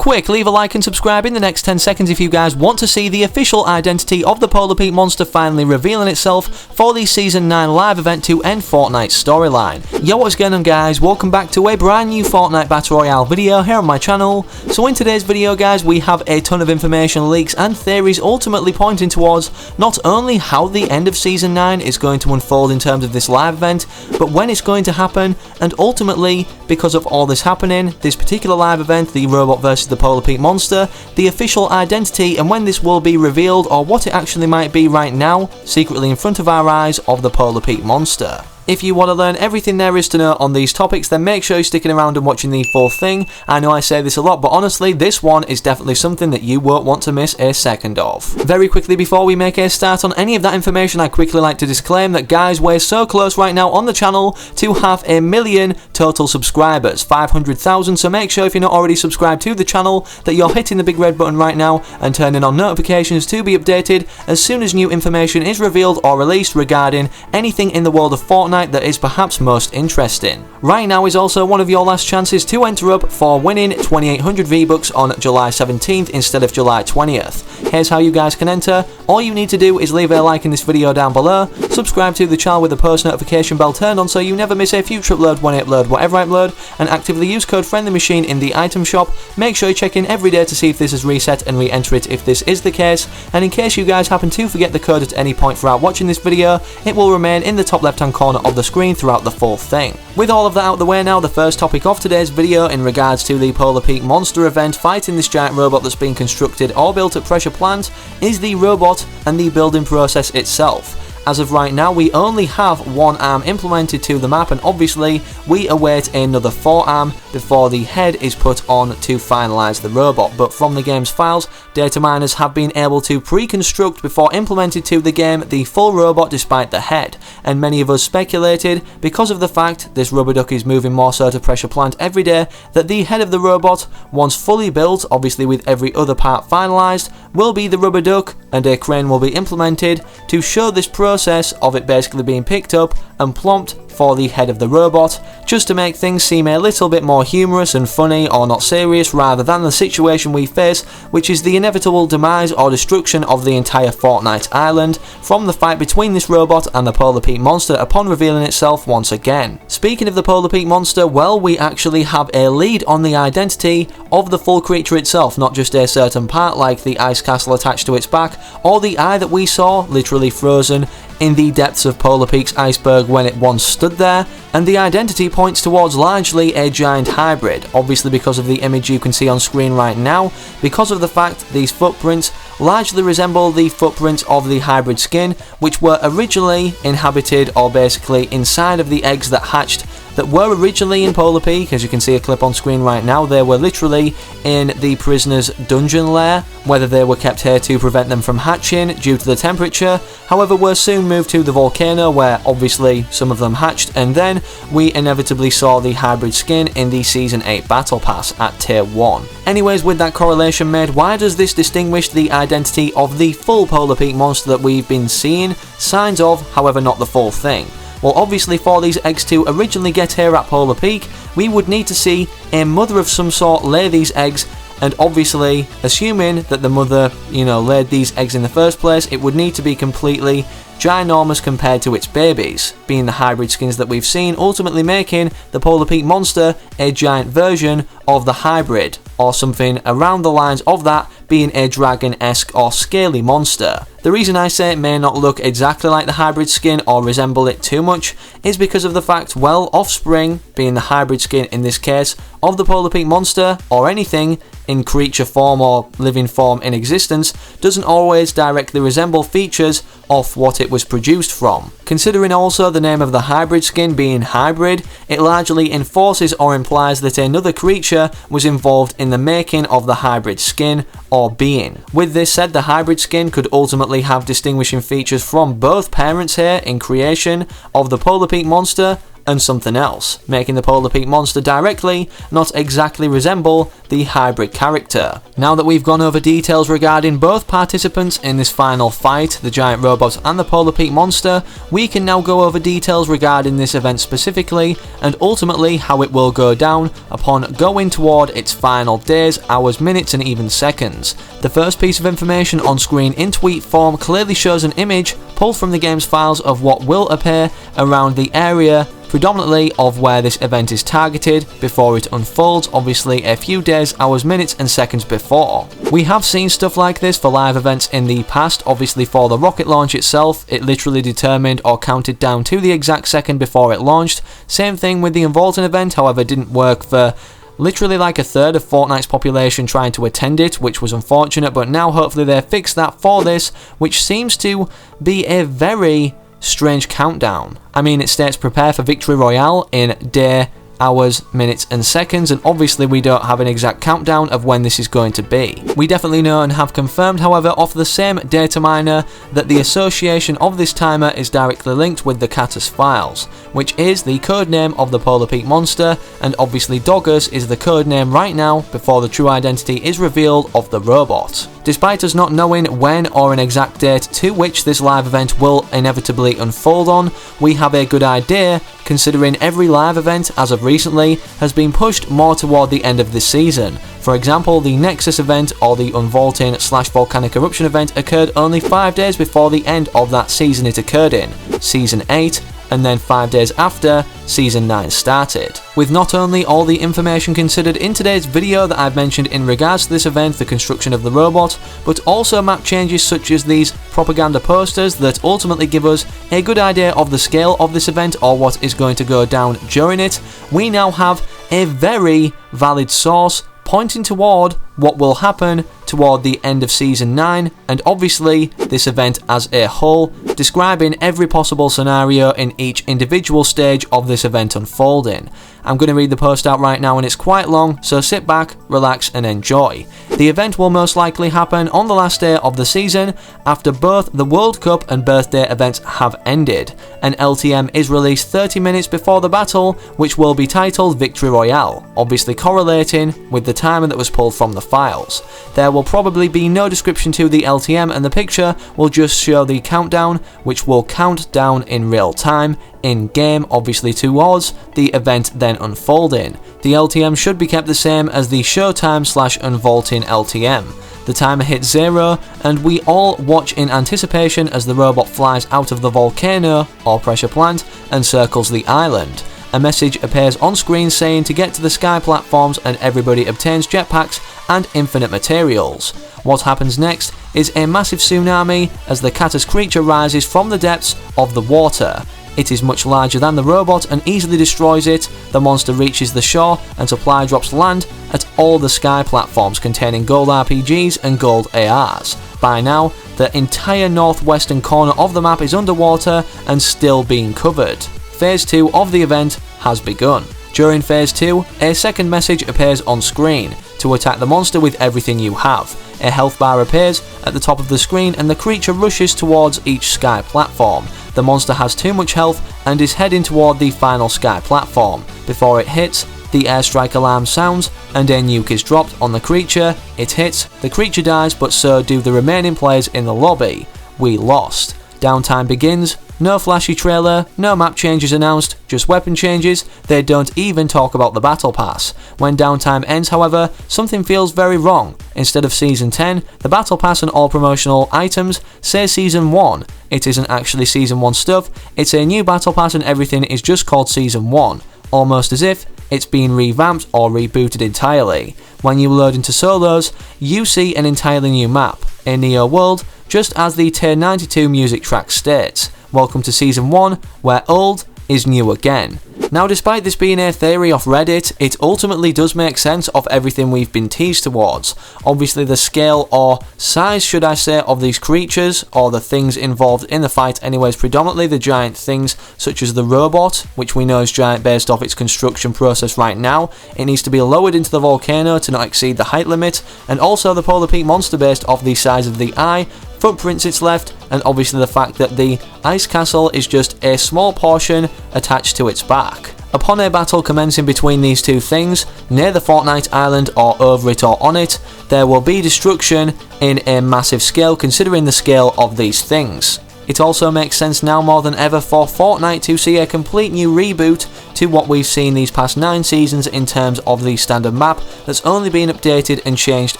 quick, leave a like and subscribe in the next 10 seconds if you guys want to see the official identity of the Polar Peak Monster finally revealing itself for the Season 9 live event to end Fortnite's storyline. Yo, what's going on guys, welcome back to a brand new Fortnite Battle Royale video here on my channel. So in today's video guys, we have a ton of information, leaks and theories ultimately pointing towards not only how the end of Season 9 is going to unfold in terms of this live event, but when it's going to happen, and ultimately, because of all this happening, this particular live event, the Robot vs the Polar Peak Monster, the official identity and when this will be revealed, or what it actually might be right now, secretly in front of our eyes, of the Polar Peak Monster. If you want to learn everything there is to know on these topics, then make sure you're sticking around and watching the full thing. I know I say this a lot, but honestly, this one is definitely something that you won't want to miss a second of. Very quickly before we make a start on any of that information, I quickly like to disclaim that guys, we're so close right now on the channel to have 1 million total subscribers, 500,000, so make sure if you're not already subscribed to the channel that you're hitting the big red button right now and turning on notifications to be updated as soon as new information is revealed or released regarding anything in the world of Fortnite that is perhaps most interesting. Right now is also one of your last chances to enter up for winning 2800 V-Bucks on July 17th instead of July 20th. Here's how you guys can enter. All you need to do is leave a like in this video down below, subscribe to the channel with the post notification bell turned on so you never miss a future upload when I upload whatever I upload, and actively use code FriendlyMachine in the item shop. Make sure you check in every day to see if this is reset and re-enter it if this is the case, and in case you guys happen to forget the code at any point throughout watching this video, it will remain in the top left hand corner of the screen throughout the full thing. With all of that out of the way now, the first topic of today's video in regards to the Polar Peak Monster event fighting this giant robot that's been constructed or built at Pressure Plant is the robot and the building process itself. As of right now, we only have one arm implemented to the map, and obviously we await another forearm before the head is put on to finalise the robot. But from the game's files, data miners have been able to pre-construct before implemented to the game the full robot despite the head, and many of us speculated, because of the fact this rubber duck is moving more so to Pressure Plant every day, that the head of the robot, once fully built, obviously with every other part finalised, will be the rubber duck, and a crane will be implemented to show this process of it basically being picked up and plonked for the head of the robot, just to make things seem a little bit more humorous and funny or not serious, rather than the situation we face, which is the inevitable demise or destruction of the entire Fortnite island from the fight between this robot and the Polar Peak Monster upon revealing itself once again. Speaking of the Polar Peak Monster, well, we actually have a lead on the identity of the full creature itself, not just a certain part like the ice castle attached to its back or the eye that we saw literally frozen in the depths of Polar Peak's iceberg when it once stood there, and the identity points towards largely a giant hybrid, obviously because of the image you can see on screen right now, because of the fact these footprints largely resemble the footprints of the hybrid skin, which were originally inhabited or basically inside of the eggs that hatched that were originally in Polar Peak. As you can see a clip on screen right now, they were literally in the prisoner's dungeon lair, whether they were kept here to prevent them from hatching due to the temperature, however were soon moved to the volcano where obviously some of them hatched, and then we inevitably saw the hybrid skin in the Season 8 Battle Pass at Tier 1. Anyways, with that correlation made, why does this distinguish the identity of the full Polar Peak Monster that we've been seeing signs of, however not the full thing? Well, obviously for these eggs to originally get here at Polar Peak, we would need to see a mother of some sort lay these eggs, and obviously assuming that the mother, laid these eggs in the first place, it would need to be completely ginormous compared to its babies, being the hybrid skins that we've seen, ultimately making the Polar Peak Monster a giant version of the hybrid, or something around the lines of that, being a dragon-esque or scaly monster. The reason I say it may not look exactly like the hybrid skin or resemble it too much is because of the fact, well, offspring, being the hybrid skin in this case, of the Polar Peak Monster, or anything in creature form or living form in existence, doesn't always directly resemble features of what it was produced from. Considering also the name of the hybrid skin being hybrid, it largely enforces or implies that another creature was involved in the making of the hybrid skin or being. With this said, the hybrid skin could ultimately have distinguishing features from both parents here in creation of the Polar Peak Monster and something else, making the Polar Peak monster directly, not exactly resemble, the hybrid character. Now that we've gone over details regarding both participants in this final fight, the giant robot and the Polar Peak monster, we can now go over details regarding this event specifically, and ultimately how it will go down upon going toward its final days, hours, minutes and even seconds. The first piece of information on screen in tweet form clearly shows an image pulled from the game's files of what will appear around the area predominantly of where this event is targeted before it unfolds, obviously a few days, hours, minutes and seconds before. We have seen stuff like this for live events in the past, obviously for the rocket launch itself, it literally determined or counted down to the exact second before it launched. Same thing with the Involton event, however didn't work for literally like a third of Fortnite's population trying to attend it, which was unfortunate, but now hopefully they fixed that for this, which seems to be a very strange countdown. I mean, it states prepare for Victory Royale in day, hours, minutes and seconds, and obviously we don't have an exact countdown of when this is going to be. We definitely know and have confirmed, however, off the same data miner that the association of this timer is directly linked with the Catus files, which is the codename of the Polar Peak monster, and obviously Doggers is the codename right now before the true identity is revealed of the robot. Despite us not knowing when or an exact date to which this live event will inevitably unfold on, we have a good idea considering every live event as of recently has been pushed more toward the end of this season. For example, the Nexus event or the Unvaulting/Volcanic Eruption event occurred only 5 days before the end of that season it occurred in, Season 8, and then 5 days after Season 9 started. With not only all the information considered in today's video that I've mentioned in regards to this event, the construction of the robot, but also map changes such as these propaganda posters that ultimately give us a good idea of the scale of this event or what is going to go down during it, we now have a very valid source pointing toward what will happen toward the end of Season 9, and obviously this event as a whole, describing every possible scenario in each individual stage of this event unfolding. I'm going to read the post out right now and it's quite long, so sit back, relax and enjoy. The event will most likely happen on the last day of the season after both the World Cup and birthday events have ended. An LTM is released 30 minutes before the battle, which will be titled Victory Royale, obviously correlating with the timer that was pulled from the files. There will probably be no description to the LTM and the picture will just show the countdown, which will count down in real time, in game obviously towards the event then unfolding. The LTM should be kept the same as the Showtime/Unvaulting LTM. The timer hits 0 and we all watch in anticipation as the robot flies out of the volcano or pressure plant and circles the island. A message appears on screen saying to get to the sky platforms and everybody obtains jetpacks and infinite materials. What happens next is a massive tsunami as the Catus creature rises from the depths of the water. It is much larger than the robot and easily destroys it. The monster reaches the shore and supply drops land at all the sky platforms containing gold RPGs and gold ARs. By now, the entire northwestern corner of the map is underwater and still being covered. Phase 2 of the event has begun. During Phase 2, a second message appears on screen to attack the monster with everything you have. A health bar appears at the top of the screen and the creature rushes towards each sky platform. The monster has too much health and is heading toward the final sky platform. Before it hits, the airstrike alarm sounds and a nuke is dropped on the creature. It hits, the creature dies, but so do the remaining players in the lobby. We lost. Downtime begins. No flashy trailer, no map changes announced, just weapon changes. They don't even talk about the battle pass. When downtime ends, however, something feels very wrong. Instead of Season 10, the battle pass and all promotional items say Season 1. It isn't actually Season 1 stuff, it's a new battle pass and everything is just called Season 1. Almost as if it's been revamped or rebooted entirely. When you load into solos, you see an entirely new map, a Neo world, just as the Tier 92 music track states. Welcome to Season 1, where old is new again. Now, despite this being a theory off Reddit, it ultimately does make sense of everything we've been teased towards. Obviously the scale or size, should I say, of these creatures, or the things involved in the fight anyways, predominantly the giant things such as the robot, which we know is giant based off its construction process right now. It needs to be lowered into the volcano to not exceed the height limit, and also the Polar Peak monster based off the size of the eye, footprints it's left, and obviously the fact that the ice castle is just a small portion attached to its back. Upon a battle commencing between these two things, near the Fortnite Island or over it or on it, there will be destruction in a massive scale considering the scale of these things. It also makes sense now more than ever for Fortnite to see a complete new reboot to what we've seen these past 9 seasons in terms of the standard map that's only been updated and changed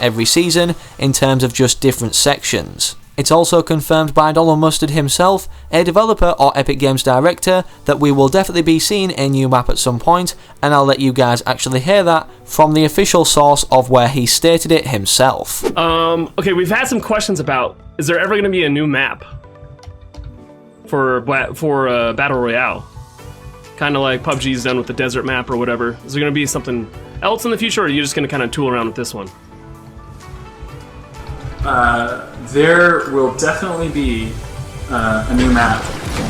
every season in terms of just different sections. It's also confirmed by Donald Mustard himself, a developer or Epic Games director, that we will definitely be seeing a new map at some point, and I'll let you guys actually hear that from the official source of where he stated it himself. Okay, we've had some questions about, is there ever going to be a new map for Battle Royale? Kind of like PUBG's done with the desert map or whatever. Is there going to be something else in the future, or are you just going to kind of tool around with this one? There will definitely be a new map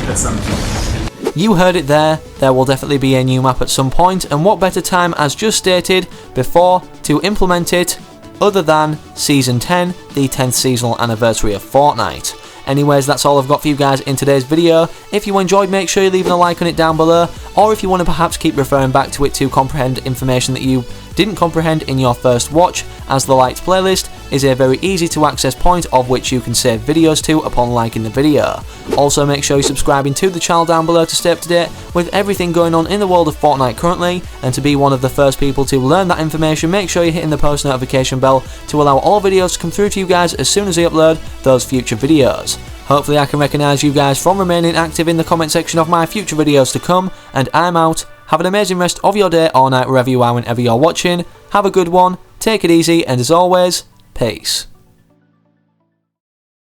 at some point. You heard it there will definitely be a new map at some point, and what better time, as just stated before, to implement it other than Season 10, the 10th seasonal anniversary of Fortnite. Anyways, that's all I've got for you guys in today's video. If you enjoyed, make sure you're leaving a like on it down below, or if you want to perhaps keep referring back to it to comprehend information that you didn't comprehend in your first watch, as the liked playlist is a very easy to access point of which you can save videos to upon liking the video. Also, make sure you're subscribing to the channel down below to stay up to date with everything going on in the world of Fortnite currently, and to be one of the first people to learn that information, make sure you're hitting the post notification bell to allow all videos to come through to you guys as soon as we upload those future videos. Hopefully I can recognise you guys from remaining active in the comment section of my future videos to come, and I'm out. Have an amazing rest of your day or night wherever you are whenever you're watching. Have a good one, take it easy, and as always, peace.